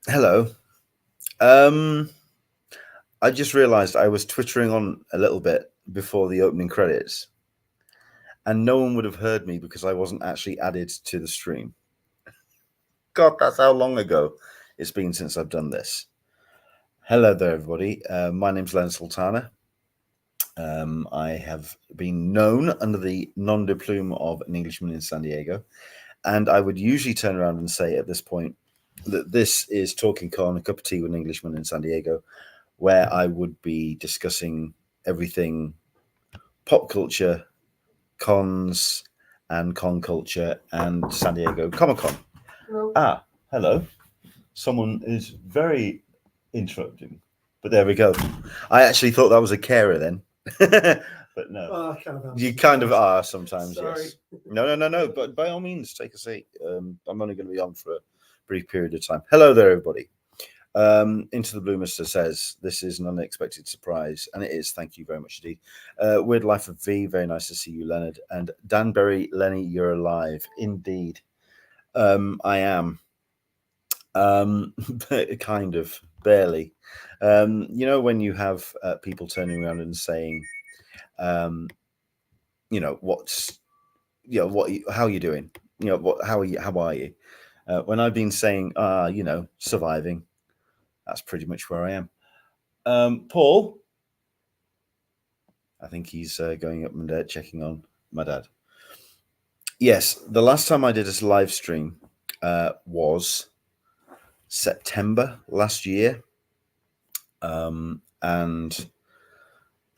Hello. I just realized I was twittering on a little bit before the opening credits, and no one would have heard me because I wasn't actually added to the stream. God, that's how long ago it's been since I've done this. Hello there, everybody. My name's Leonard Sultana. I have been known under the nom de plume of an Englishman in San Diego, and I would usually turn around and say at this point that this is Talking Con, a cup of tea with an Englishman in San Diego, where I would be discussing everything pop culture, cons, and con culture, and San Diego Comic Con. Hello. Hello. Someone is very interrupting, but there we go. I actually thought that was a carer then, but no. You kind of are sometimes. Sorry. Yes. No. But by all means, take a seat. I'm only going to be on for a brief period of time. Hello there, everybody. Into the Blue Mister says this is an unexpected surprise, and it is. Thank you very much indeed. Weird Life of V, very nice to see you, Leonard. And Danbury, Lenny, you're alive. Indeed. I am. Kind of, barely. When you have people turning around and saying, how are you doing? How are you? When I've been saying, surviving, that's pretty much where I am. Paul, I think he's going up and checking on my dad. Yes, the last time I did this live stream was September last year. And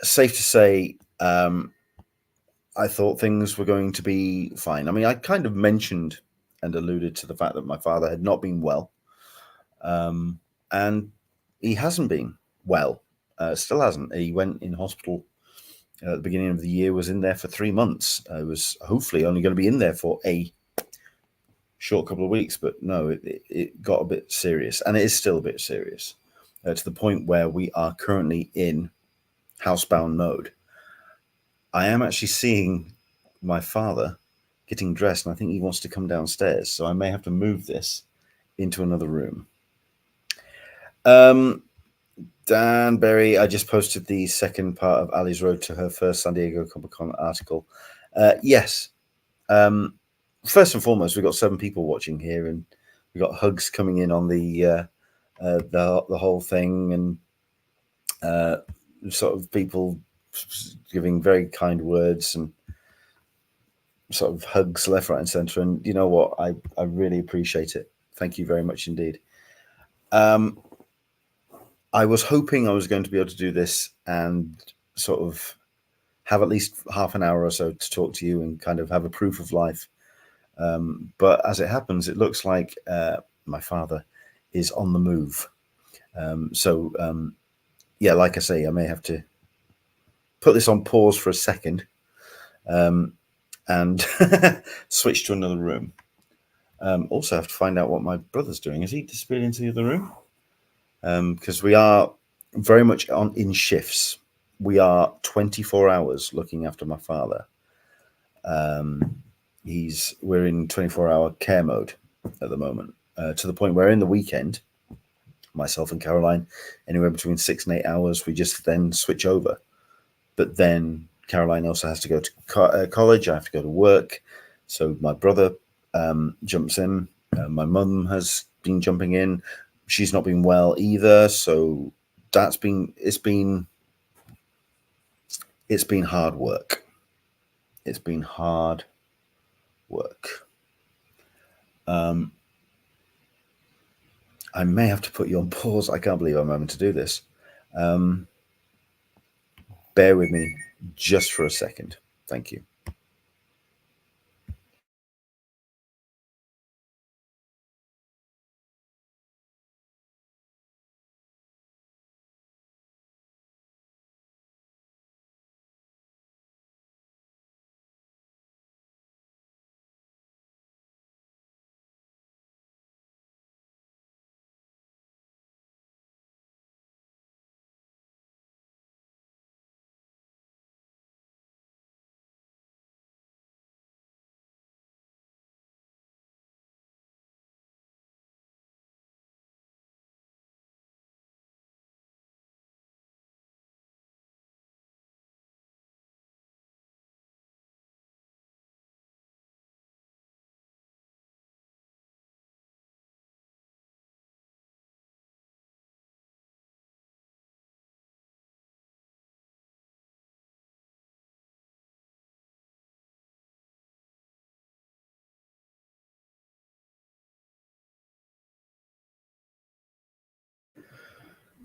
safe to say, I thought things were going to be fine. I mean, I kind of mentioned and alluded to the fact that my father had not been well. And he hasn't been well, still hasn't. He went in hospital at the beginning of the year, was in there for 3 months. Was hopefully only going to be in there for a short couple of weeks, but no, it got a bit serious, and it is still a bit serious, to the point where we are currently in housebound mode. I am actually seeing my father getting dressed, and I think he wants to come downstairs, so I may have to move this into another room. Dan Berry, I just posted the second part of Ali's road to her first San Diego Comic-Con article. Yes. First and foremost, we've got 7 people watching here, and we've got hugs coming in on the whole thing, and sort of people giving very kind words and sort of hugs left, right, and center. And you know what? I really appreciate it. Thank you very much indeed. I was hoping I was going to be able to do this and sort of have at least half an hour or so to talk to you and kind of have a proof of life. But as it happens, it looks like my father is on the move. Yeah, like I say, I may have to put this on pause for a second and switch to another room. Also have to find out what my brother's doing. Has he disappeared into the other room? Because we are very much in shifts. We are 24 hours looking after my father. We're in 24-hour care mode at the moment, to the point where in the weekend, myself and Caroline, anywhere between 6 and 8 hours, we just then switch over. But then Caroline also has to go to college. I have to go to work. So my brother jumps in. My mum has been jumping in. She's not been well either. So it's been hard work. It's been hard work. I may have to put you on pause. I can't believe I'm having to do this. Bear with me just for a second. Thank you.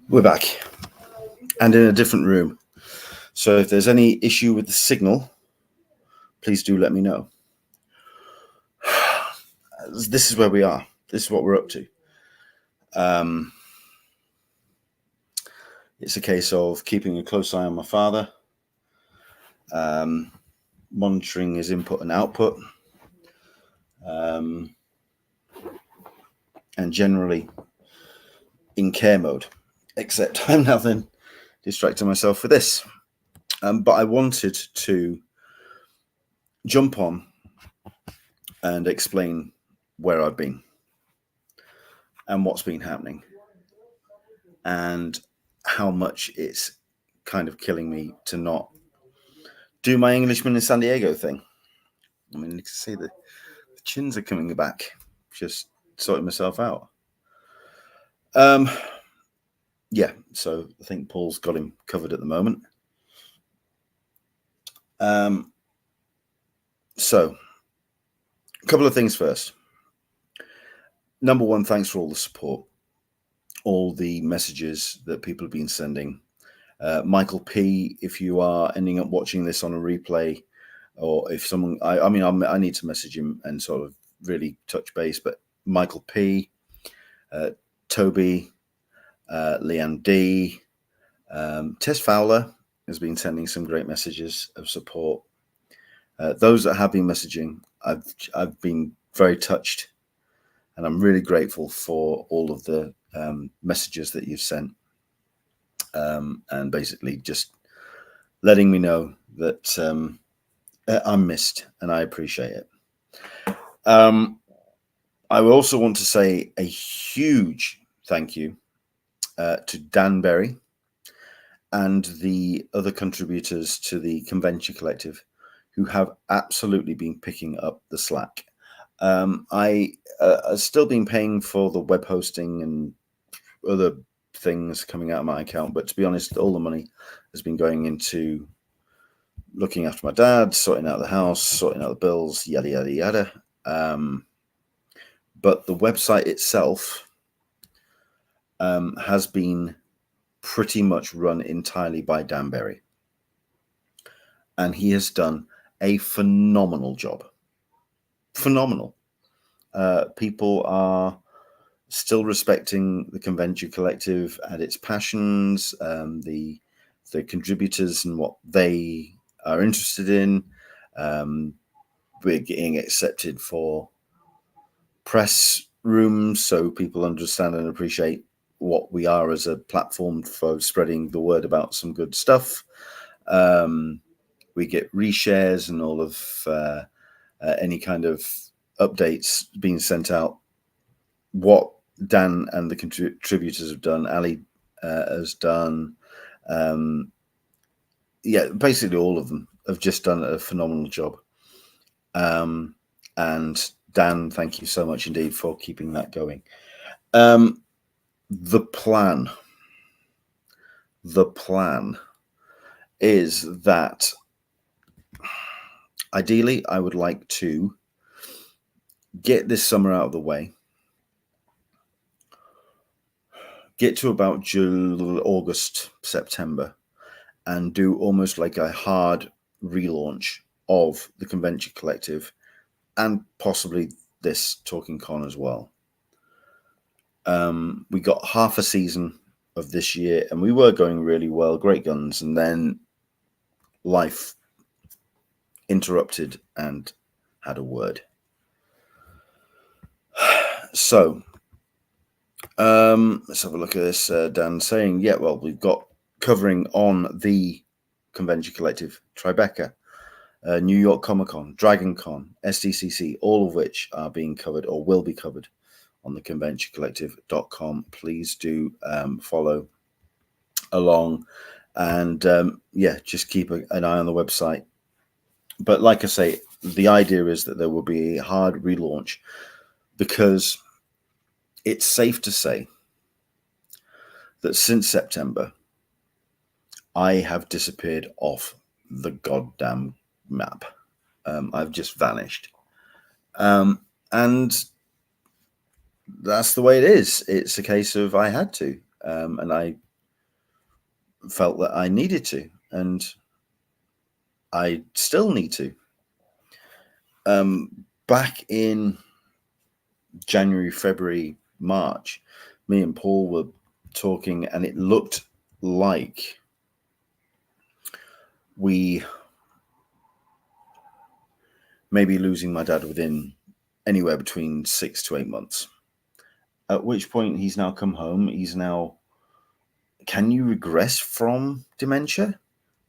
We're back and in a different room. So if there's any issue with the signal, please do let me know. This is where we are. This is what we're up to. It's a case of keeping a close eye on my father, monitoring his input and output, and generally in care mode, except I'm now then distracting myself with this. But I wanted to jump on and explain where I've been and what's been happening and how much it's kind of killing me to not do my Englishman in San Diego thing. I mean, you can see the chins are coming back, just sorting myself out. Yeah, so I think Paul's got him covered at the moment. So a couple of things first. Number one, thanks for all the support, all the messages that people have been sending. Michael P, if you are ending up watching this on a replay, or if someone, I need to message him and sort of really touch base, but Michael P, Toby, Leanne D, Tess Fowler has been sending some great messages of support. Those that have been messaging, I've been very touched, and I'm really grateful for all of the messages that you've sent, and basically just letting me know that I'm missed, and I appreciate it. I also want to say a huge thank you to Dan Berry and the other contributors to the Convention Collective who have absolutely been picking up the slack. I have still been paying for the web hosting and other things coming out of my account, but to be honest, all the money has been going into looking after my dad, sorting out the house, sorting out the bills, yada, yada, yada. But the website itself has been pretty much run entirely by Dan Berry. And he has done a phenomenal job. Phenomenal. People are still respecting the Convention Collective and its passions, the contributors and what they are interested in. We're getting accepted for press rooms so people understand and appreciate what we are as a platform for spreading the word about some good stuff. We get reshares and all of any kind of updates being sent out. What Dan and the contributors have done, Ali has done, yeah, basically all of them have just done a phenomenal job. And Dan, thank you so much indeed for keeping that going. The plan is that ideally I would like to get this summer out of the way, get to about August, September, and do almost like a hard relaunch of the Convention Collective and possibly this Talking Con as well. We got half a season of this year and we were going really well, great guns, and then life interrupted and had a word. So let's have a look at this. Dan saying, yeah, well, we've got covering on the Convention Collective, Tribeca, New York Comic Con, Dragon Con, SDCC, all of which are being covered or will be covered on the conventioncollective.com. Please do follow along and yeah, just keep an eye on the website. But like I say, the idea is that there will be a hard relaunch because it's safe to say that since September, I have disappeared off the goddamn map. I've just vanished. And that's the way it is. It's a case of I had to. And I felt that I needed to, and I still need to. Back in January, February, March, me and Paul were talking, and it looked like we may be losing my dad within anywhere between 6 to 8 months. At which point he's now come home. He's now, can you regress from dementia?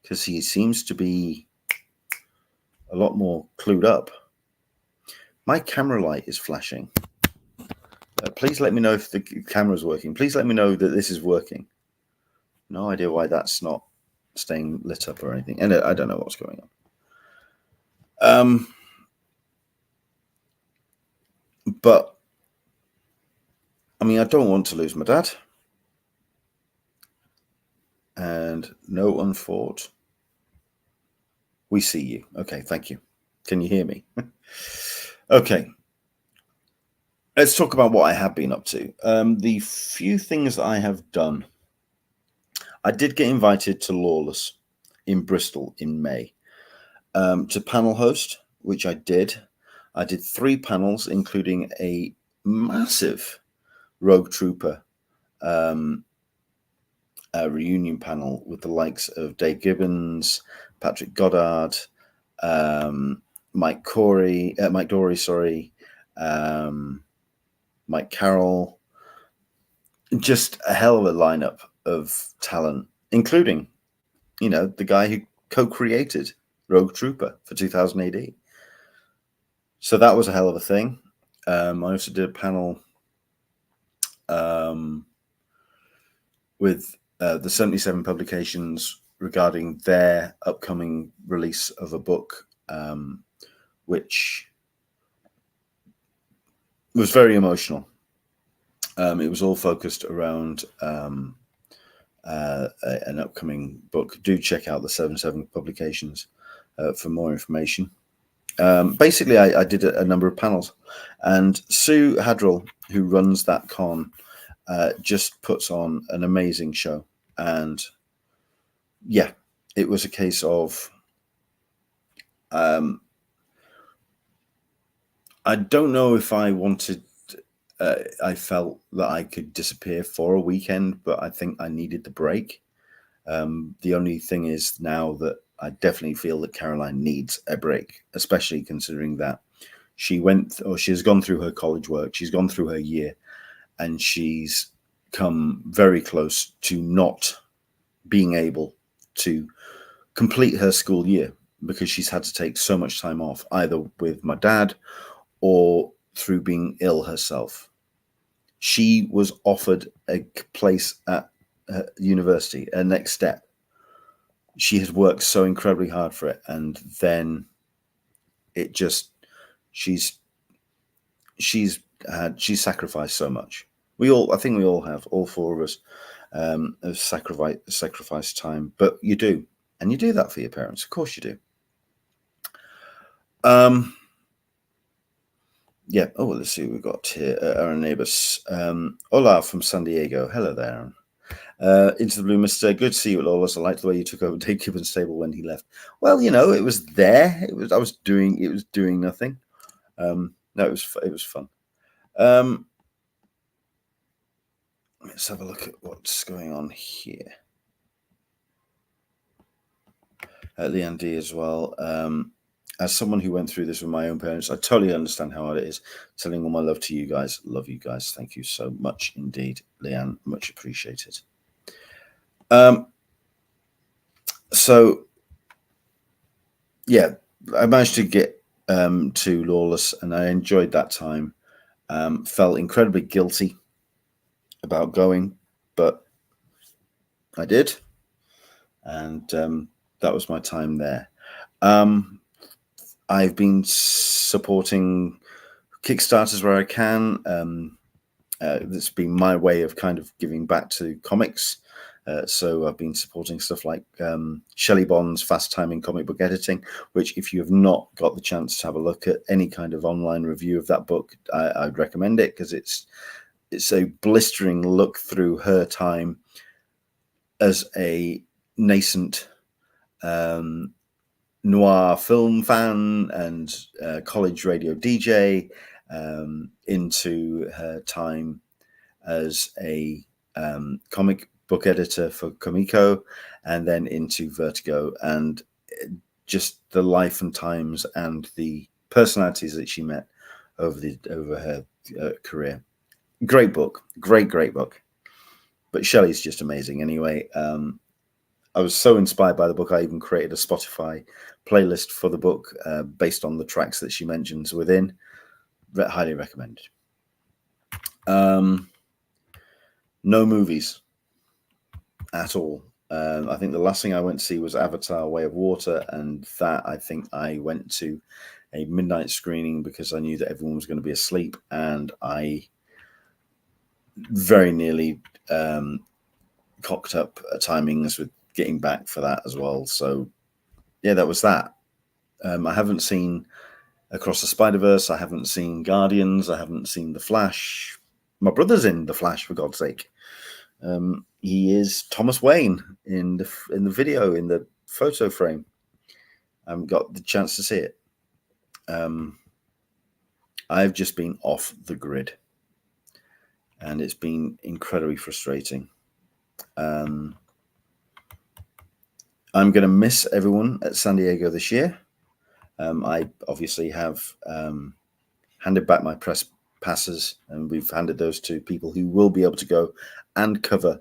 Because he seems to be a lot more clued up. My camera light is flashing. Please let me know if the camera's working. Please let me know that this is working. No idea why that's not staying lit up or anything. And I don't know what's going on. But, I mean, I don't want to lose my dad. And no unfought. We see you. Okay, thank you. Can you hear me? Okay. Let's talk about what I have been up to. The few things that I have done. I did get invited to Lawless in Bristol in May to panel host, which I did. I did 3 panels, including a massive Rogue Trooper reunion panel with the likes of Dave Gibbons, Patrick Goddard, Mike Dory, Mike Carroll. Just a hell of a lineup of talent, including, you know, the guy who co-created Rogue Trooper for 2000 AD. So that was a hell of a thing. I also did a panel with the 77 publications regarding their upcoming release of a book, which was very emotional. It was all focused around an upcoming book. Do check out the 77 publications for more information. Basically, I did a number of panels, and Sue Hadrell, who runs that con, just puts on an amazing show. And yeah, it was a case of I don't know if I wanted. I felt that I could disappear for a weekend, but I think I needed the break. The only thing is now that I definitely feel that Caroline needs a break, especially considering that she has gone through her college work, she's gone through her year, and she's come very close to not being able to complete her school year because she's had to take so much time off, either with my dad or through being ill herself. She was offered a place at university, a next step. She has worked so incredibly hard for it, and then it just she's sacrificed so much. I think we all have, all 4 of us, have sacrificed time, but you do, and you do that for your parents. Of course you do. Yeah. Oh, let's see what we've got here. Our neighbors. Hola from San Diego. Hello there. Into the Blue Mister. Good to see you at Lawless. I liked the way you took over Dave Gibbons' table when he left. Well, you know, it was there. It was doing nothing. No, it was fun. Let's have a look at what's going on here. Leanne D as well. As someone who went through this with my own parents, I totally understand how hard it is. Sending all my love to you guys. Love you guys. Thank you so much indeed, Leanne. Much appreciated. So, yeah, I managed to get to Lawless, and I enjoyed that time. Felt incredibly guilty about going, but I did, and that was my time there. I've been supporting Kickstarters where I can. That's been my way of kind of giving back to comics. So I've been supporting stuff like Shelley Bond's Fast Timing Comic Book Editing, which if you have not got the chance to have a look at any kind of online review of that book, I'd recommend it, because it's a blistering look through her time as a nascent noir film fan and college radio DJ, into her time as a comic book editor for Comico, and then into Vertigo, and just the life and times and the personalities that she met over her career. Great book, great book. But Shelley's just amazing. Anyway, I was so inspired by the book, I even created a Spotify playlist for the book based on the tracks that she mentions within. Highly recommended. No movies at all. I think the last thing I went to see was Avatar: Way of Water, and that I think I went to a midnight screening because I knew that everyone was going to be asleep, and I very nearly cocked up timings with getting back for that as well. So yeah, that was that. I haven't seen Across the Spider-Verse. I haven't seen Guardians. I haven't seen The Flash. My brother's in The Flash, for God's sake. He is Thomas Wayne in the video, in the photo frame. I haven't got the chance to see it. I've just been off the grid, and it's been incredibly frustrating. I'm going to miss everyone at San Diego this year. I obviously have handed back my press passes, and we've handed those to people who will be able to go and cover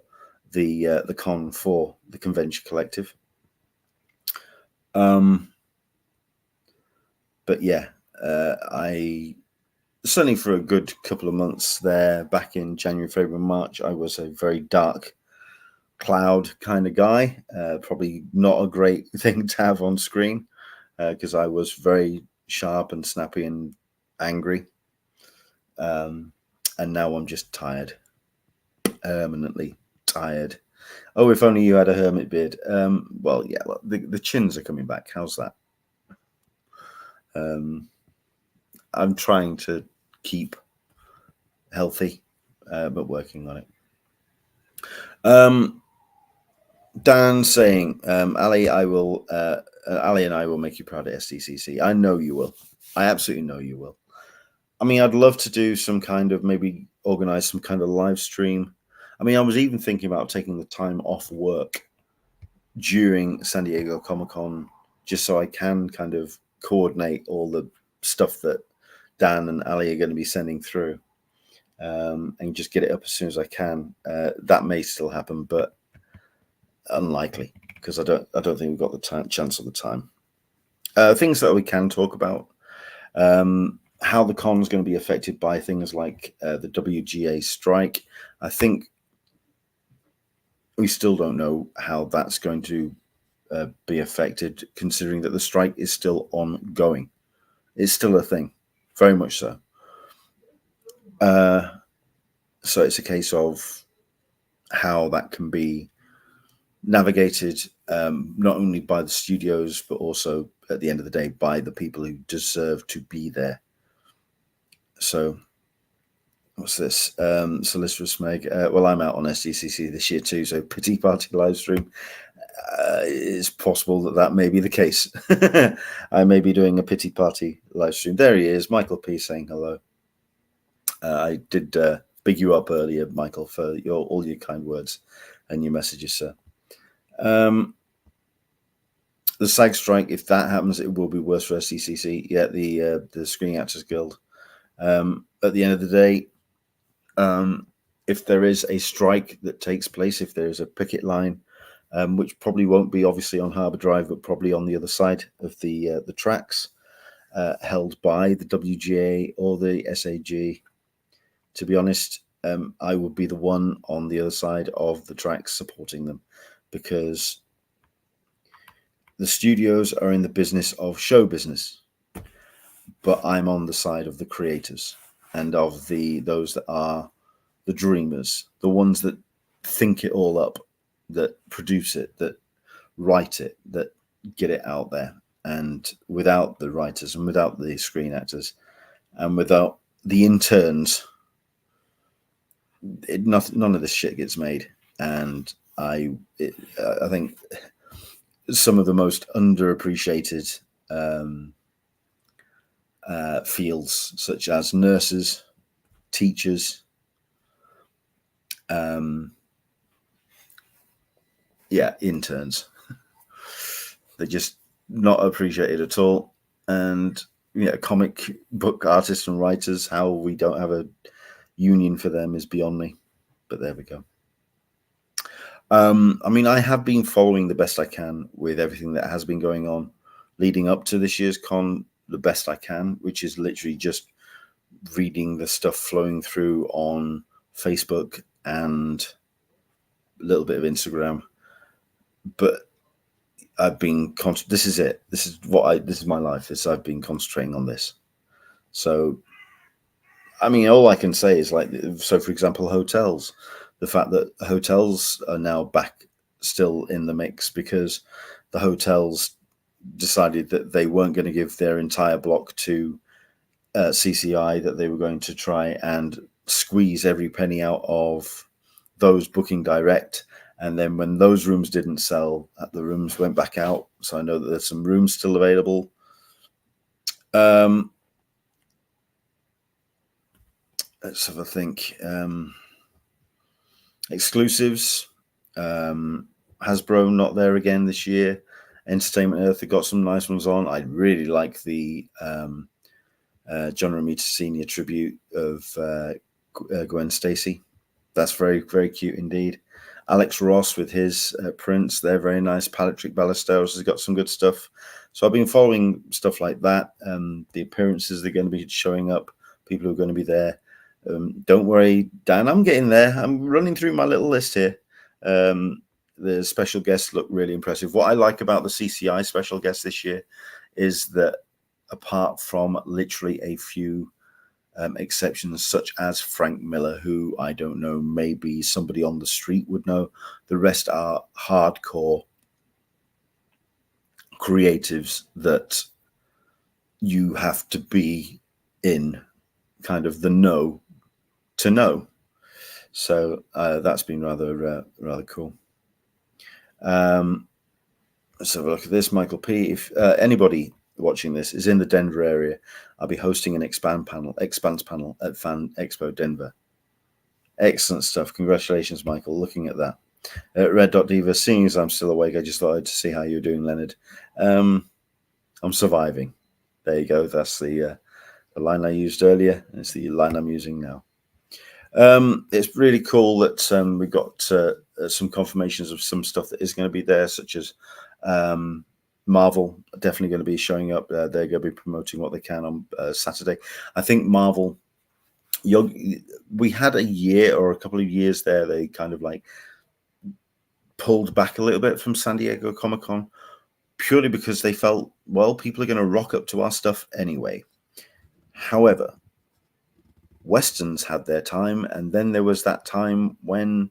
the con for the Convention Collective. But yeah, I certainly for a good couple of months there, back in January, February, March, I was a very dark cloud kind of guy. Probably not a great thing to have on screen, because I was very sharp and snappy and angry. And now I'm just tired, permanently tired. Oh, if only you had a hermit beard. Well, yeah, the chins are coming back. How's that? I'm trying to keep healthy, but working on it. Dan saying, Ali, Ali and I will make you proud at SDCC. I know you will. I absolutely know you will. I mean, I'd love to do some kind of, maybe organize some kind of live stream. I mean, I was even thinking about taking the time off work during San Diego Comic-Con, just so I can kind of coordinate all the stuff that Dan and Ali are going to be sending through, and just get it up as soon as I can. That may still happen, but unlikely, because I don't think we've got the chance or the time. Things that we can talk about. How the con is going to be affected by things like the WGA strike. I think we still don't know how that's going to be affected, considering that the strike is still ongoing. It's still a thing, very much so. So it's a case of how that can be navigated, not only by the studios, but also at the end of the day by the people who deserve to be there. So what's this? Solicitor Smeg. Well, I'm out on SDCC this year too, so pity party live stream. It's possible that may be the case. I may be doing a pity party live stream. There he is, Michael P saying hello. I did big you up earlier, Michael, for all your kind words and your messages, sir. The SAG strike, if that happens, it will be worse for SDCC. Yeah, the Screen Actors Guild. At the end of the day, if there is a strike that takes place, if there is a picket line, which probably won't be obviously on Harbour Drive, but probably on the other side of the tracks, held by the WGA or the SAG, to be honest, I would be the one on the other side of the tracks supporting them, because the studios are in the business of show business, but I'm on the side of the creators and of those that are the dreamers, the ones that think it all up, that produce it, that write it, that get it out there. And without the writers and without the screen actors and without the interns, none of this shit gets made. And I think some of the most underappreciated fields, such as nurses, teachers, interns. They're just not appreciated at all. And comic book artists and writers, how we don't have a union for them is beyond me. But there we go. I mean, I have been following the best I can with everything that has been going on leading up to this year's con, the best I can, which is literally just reading the stuff flowing through on Facebook and a little bit of Instagram. But I've been this is it. This is my life. I've been concentrating on this. So, I mean, all I can say is for example, hotels. The fact that hotels are now back still in the mix because the hotels decided that they weren't going to give their entire block to CCI, that they were going to try and squeeze every penny out of those booking direct. And then when those rooms didn't sell, the rooms went back out. So I know that there's some rooms still available. Let's have a think. Exclusives. Hasbro not there again this year. Entertainment Earth have got some nice ones on. I really like the John Romita Sr. tribute of Gwen Stacy. That's very, very cute indeed. Alex Ross with his prints, they're very nice. Patrick Ballesteros has got some good stuff. So I've been following stuff like that. The appearances they're going to be showing up, people who are going to be there. Don't worry, Dan, I'm getting there. I'm running through my little list here. The special guests look really impressive. What I like about the CCI special guests this year is that apart from literally a few exceptions, such as Frank Miller, who I don't know, maybe somebody on the street would know, the rest are hardcore creatives that you have to be in kind of the know to know. So that's been rather cool. Let's have a look at this. Michael P. If anybody watching this is in the Denver area, I'll be hosting an expanse panel at Fan Expo Denver. Excellent stuff. Congratulations, Michael. Looking at that. Red.Diva, seeing as I'm still awake, I just thought I'd see how you're doing, Leonard. I'm surviving. There you go. That's the line I used earlier. It's the line I'm using now. It's really cool that we got some confirmations of some stuff that is going to be there, such as Marvel definitely going to be showing up. They're going to be promoting what they can on Saturday. I think Marvel, we had a year or a couple of years there. They kind of like pulled back a little bit from San Diego Comic-Con purely because they felt, well, people are going to rock up to our stuff anyway. However, Westerns had their time, and then there was that time when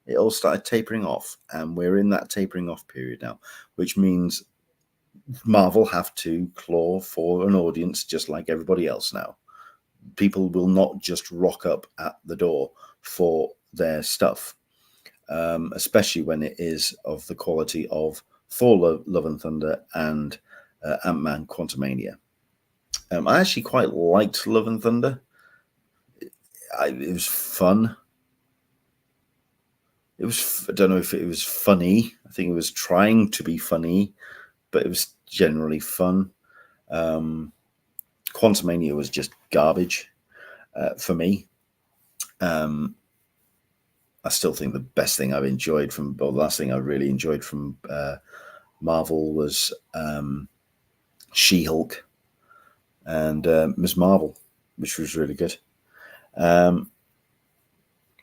it all started tapering off, and we're in that tapering off period now, which means Marvel have to claw for an audience just like everybody else now. People will not just rock up at the door for their stuff, especially when it is of the quality of Thor: Love and Thunder and Ant-Man Quantumania. I actually quite liked Love and Thunder. It was fun. I don't know if it was funny. I think it was trying to be funny, but it was generally fun. Quantumania was just garbage for me. I still think the best thing I've enjoyed the last thing I really enjoyed from Marvel was She-Hulk and Ms. Marvel, which was really good.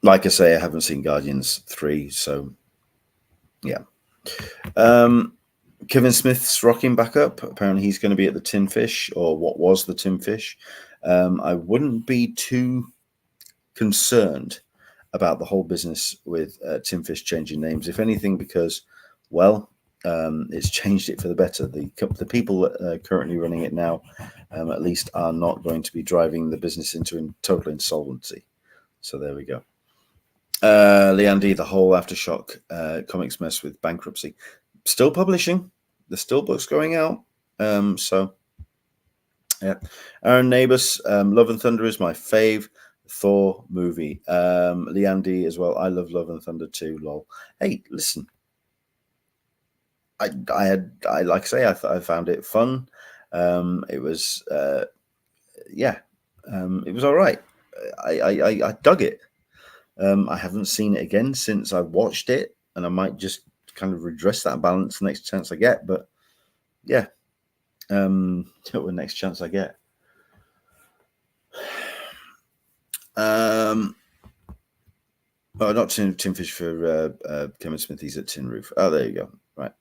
Like I say, I haven't seen Guardians 3, so yeah. Kevin Smith's rocking back up. Apparently he's going to be at the Tin Fish, or what was the Tin Fish. I wouldn't be too concerned about the whole business with Tin Fish changing names, if anything, because, well, it's changed it for the better. The people that are currently running it now, at least, are not going to be driving the business into total insolvency. So there we go. Leandy, the whole Aftershock comics mess with bankruptcy. Still publishing. There's still books going out. So, yeah. Aaron Neighbors, Love and Thunder is my fave Thor movie. Leandy as well. I love Love and Thunder too, lol. Hey, listen. I like I say, I found it fun. It was, yeah, it was all right. I dug it. I haven't seen it again since I watched it, and I might just kind of redress that balance the next chance I get. But yeah, the next chance I get. Oh, not Tim Fish for Kevin Smith. He's at Tin Roof. Oh, there you go. Right.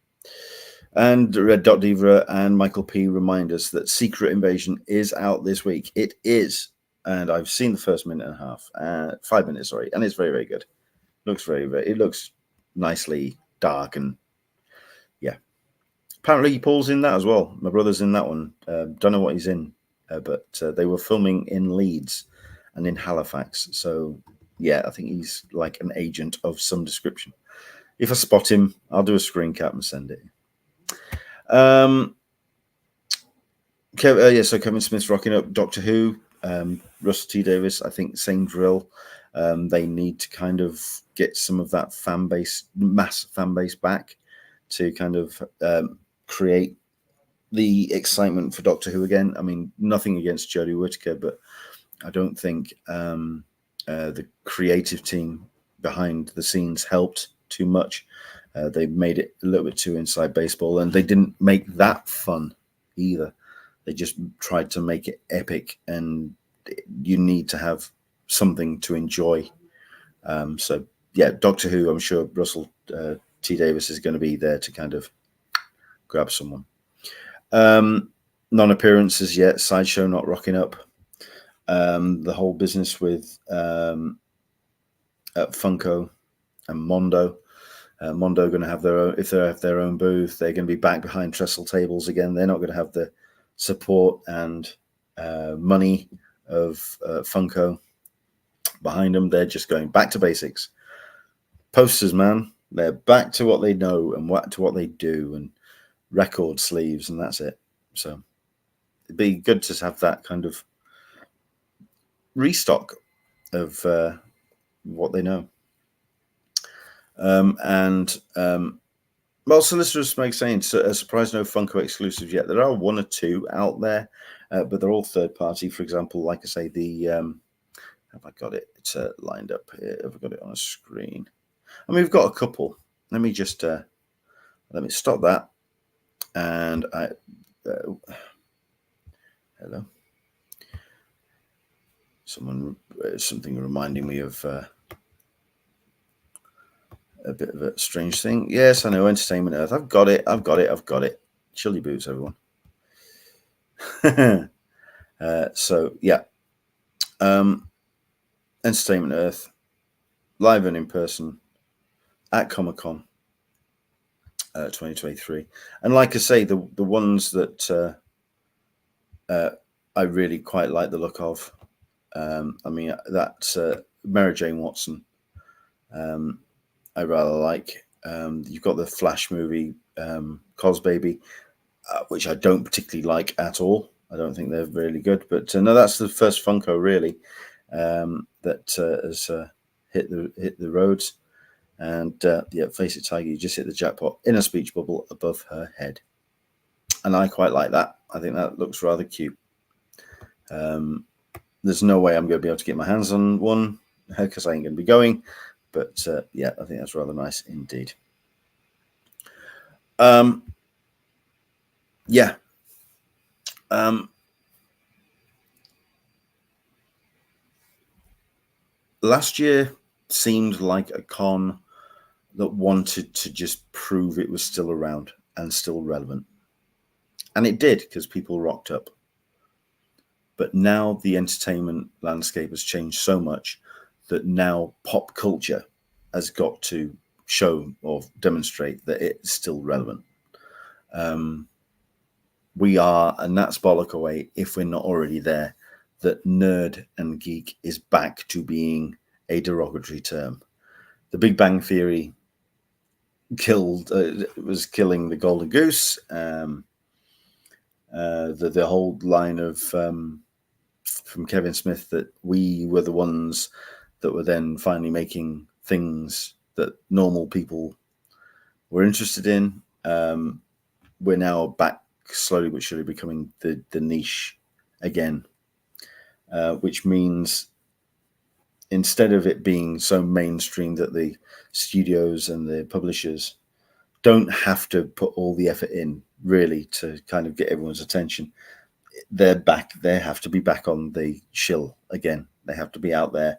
And Red Dot Diva and Michael P remind us that Secret Invasion is out this week. It is. And I've seen the first minute and a half, 5 minutes, sorry. And it's very, very good. It looks nicely dark, and yeah. Apparently Paul's in that as well. My brother's in that one. Don't know what he's in, but they were filming in Leeds and in Halifax. So yeah, I think he's like an agent of some description. If I spot him, I'll do a screen cap and send it. So Kevin Smith's rocking up Doctor Who. Russell T Davis, I think same drill. They need to kind of get some of that mass fan base back to kind of create the excitement for Doctor Who again. I mean, nothing against Jodie Whittaker, but I don't think the creative team behind the scenes helped too much. They made it a little bit too inside baseball, and they didn't make that fun either. They just tried to make it epic, and you need to have something to enjoy. So yeah, Doctor Who, I'm sure Russell T Davis is going to be there to kind of grab someone. Non-appearances yet. Sideshow not rocking up. The whole business with Funko and Mondo. Mondo going to have their own, if they have their own booth, they're going to be back behind trestle tables again. They're not going to have the support and money of Funko behind them. They're just going back to basics. Posters, man, they're back to what they know and to what they do, and record sleeves, and that's it. So it'd be good to have that kind of restock of what they know. Well, Solicitor's Meg saying, surprise, no Funko exclusives yet. There are one or two out there, but they're all third party. For example, like I say, the have I got it? It's lined up here. Have I got it on a screen? I mean, we've got a couple. Let me just let me stop that. And I hello. Something reminding me of a bit of a strange thing. Yes, I know. Entertainment Earth. I've got it. Chilly boots, everyone. So yeah. Entertainment Earth, live and in person at Comic Con 2023. And like I say, the ones that I really quite like the look of. I mean, that's Mary Jane Watson. I rather like. You've got the Flash movie, Cos Baby, which I don't particularly like at all. I don't think they're really good. But no, that's the first Funko really that has hit the roads. And yeah, face it, Tiger, you just hit the jackpot in a speech bubble above her head. And I quite like that. I think that looks rather cute. There's no way I'm going to be able to get my hands on one because I ain't going to be going. But yeah, I think that's rather nice indeed. Yeah. Last year seemed like a con that wanted to just prove it was still around and still relevant. And it did, because people rocked up. But now the entertainment landscape has changed so much that now pop culture has got to show or demonstrate that it's still relevant. We are, and that's bollock away if we're not already there, that nerd and geek is back to being a derogatory term. The Big Bang Theory was killing the golden goose. The whole line of from Kevin Smith that we were the ones that were then finally making things that normal people were interested in. We're now back slowly but surely becoming the niche again, which means instead of it being so mainstream that the studios and the publishers don't have to put all the effort in really to kind of get everyone's attention, they have to be back on the shill again. They have to be out there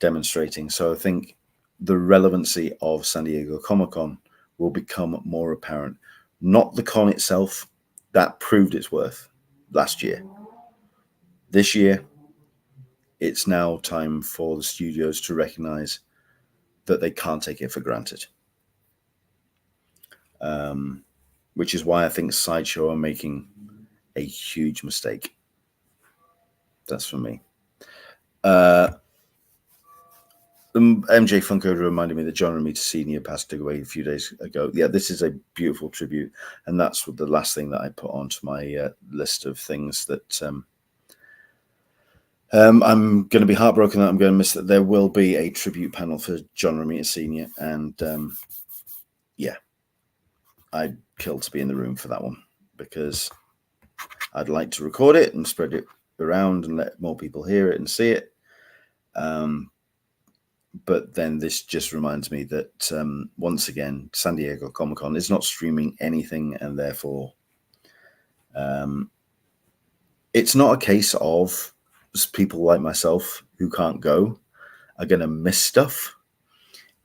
demonstrating. So I think the relevancy of San Diego Comic-Con will become more apparent. Not the con itself, that proved its worth last year. This year, it's now time for the studios to recognize that they can't take it for granted. Which is why I think Sideshow are making a huge mistake. That's for me. MJ Funko reminded me that John Romita Sr. passed away a few days ago. Yeah, this is a beautiful tribute, and that's the last thing that I put onto my list of things that I'm going to be heartbroken that I'm going to miss. That there will be a tribute panel for John Romita Sr. and yeah, I'd kill to be in the room for that one because I'd like to record it and spread it around and let more people hear it and see it. But then this just reminds me that once again, San Diego Comic-Con is not streaming anything, and therefore it's not a case of people like myself who can't go are going to miss stuff.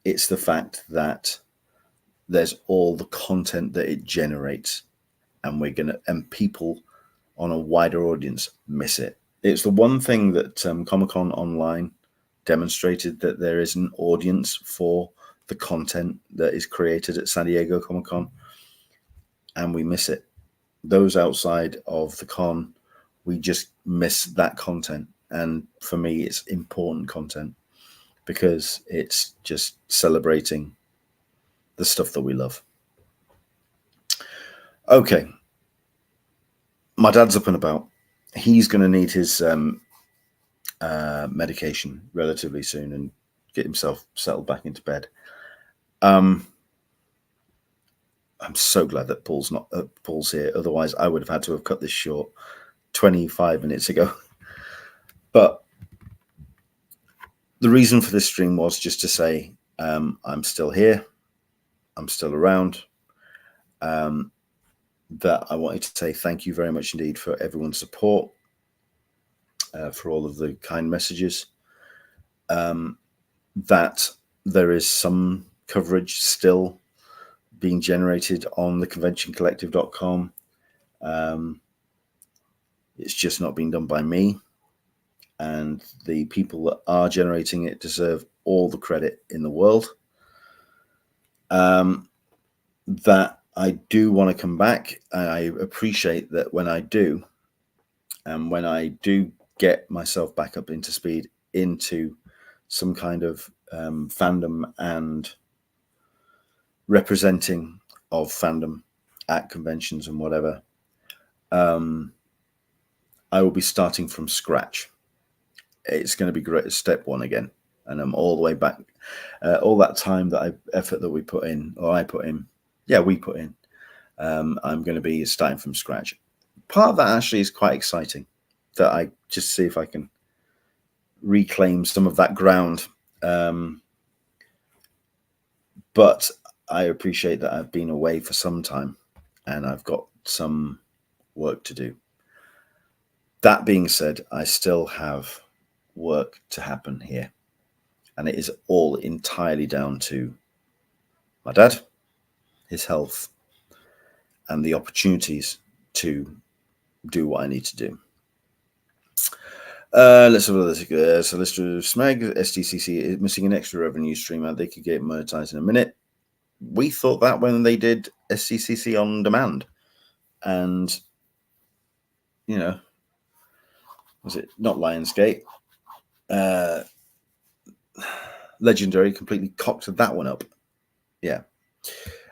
It's the fact that there's all the content that it generates, and people on a wider audience miss it. It's the one thing that Comic-Con Online demonstrated, that there is an audience for the content that is created at San Diego Comic-Con, and we miss it. Those outside of the con, we just miss that content. And for me, it's important content because it's just celebrating the stuff that we love. Okay. My dad's up and about. He's going to need his medication relatively soon and get himself settled back into bed. I'm so glad that Paul's here. Otherwise, I would have had to have cut this short 25 minutes ago. But the reason for this stream was just to say I'm still here. I'm still around. That I wanted to say thank you very much indeed for everyone's support, for all of the kind messages. That there is some coverage still being generated on the conventioncollective.com. It's just not being done by me. And the people that are generating it deserve all the credit in the world. That I do want to come back. I appreciate that when I do, and when I do get myself back up into speed into some kind of fandom and representing of fandom at conventions and whatever, I will be starting from scratch. It's going to be great. Step one again. And I'm all the way back. All that time effort that we put in, or I put in, we put in, I'm going to be starting from scratch. Part of that actually is quite exciting, that I just see if I can reclaim some of that ground. But I appreciate that I've been away for some time and I've got some work to do. That being said, I still have work to happen here. And it is all entirely down to my dad, his health, and the opportunities to do what I need to do. Let's have a look. Solicitor Smeg, SDCC is missing an extra revenue stream and they could get monetized in a minute. We thought that when they did SDCC on demand. And, you know, was it not Lionsgate? The Legendary completely cocked that one up. Yeah.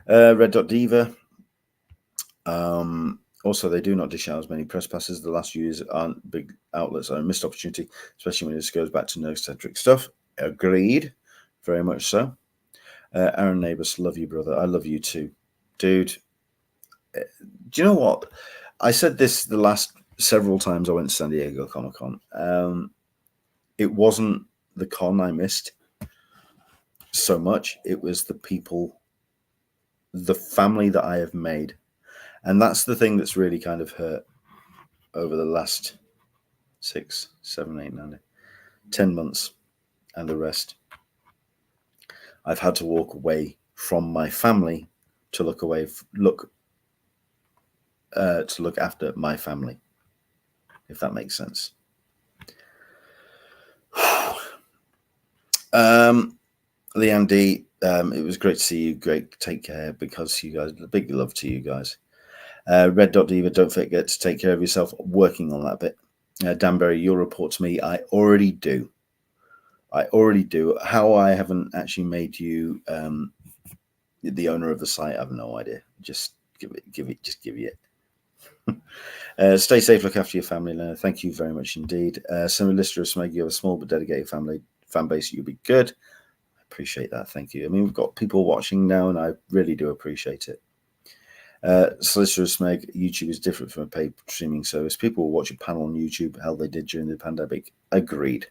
Red Dot Diva. Also, they do not dish out as many press passes. The last few years aren't big outlets are a missed opportunity, especially when this goes back to nerd-centric stuff. Agreed. Very much so. Aaron Neighbors, love you, brother. I love you too. Dude, do you know what? I said this the last several times I went to San Diego Comic-Con. It wasn't the con I missed so much. It was the people, the family that I have made. And that's the thing that's really kind of hurt over the last 6, 7, 8, 9, 10 months and the rest. I've had to walk away from my family to look after my family, if that makes sense. Leanne D, it was great to see you. Great, take care, because you guys, big love to you guys. Red Dot Diva, don't forget to take care of yourself. Working on that bit. Danbury, you'll report to me. I already do. How I haven't actually made you the owner of the site, I have no idea. Just give it. Stay safe, look after your family, Leonard. Thank you very much indeed. Similar listener of Smeg, you have a small but dedicated fan base. You'll be good. I appreciate that. Thank you. I mean, we've got people watching now, and I really do appreciate it. Solicitor Smeg, YouTube is different from a paid streaming service. People will watch a panel on YouTube, how they did during the pandemic. Agreed.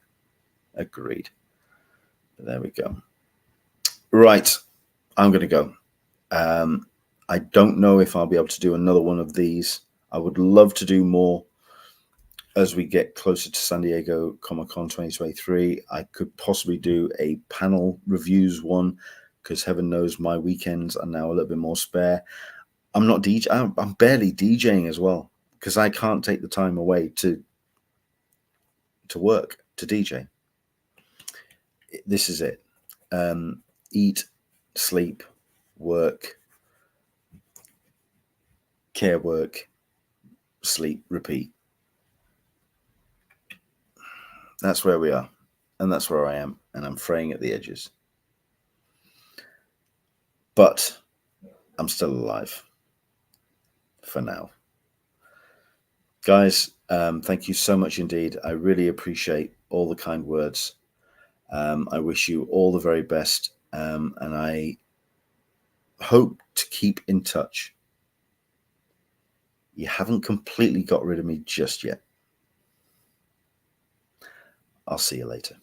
There we go. Right, I'm going to go. I don't know if I'll be able to do another one of these. I would love to do more as we get closer to San Diego Comic-Con 2023. I could possibly do a panel reviews one, because heaven knows my weekends are now a little bit more spare. I'm not DJing. I'm barely DJing as well, because I can't take the time away to work, to DJ. This is it. Eat, sleep, work, care work, sleep, repeat. That's where we are, and that's where I am, and I'm fraying at the edges. But I'm still alive for now. Guys, thank you so much indeed. I really appreciate all the kind words. I wish you all the very best, and I hope to keep in touch. You haven't completely got rid of me just yet. I'll see you later.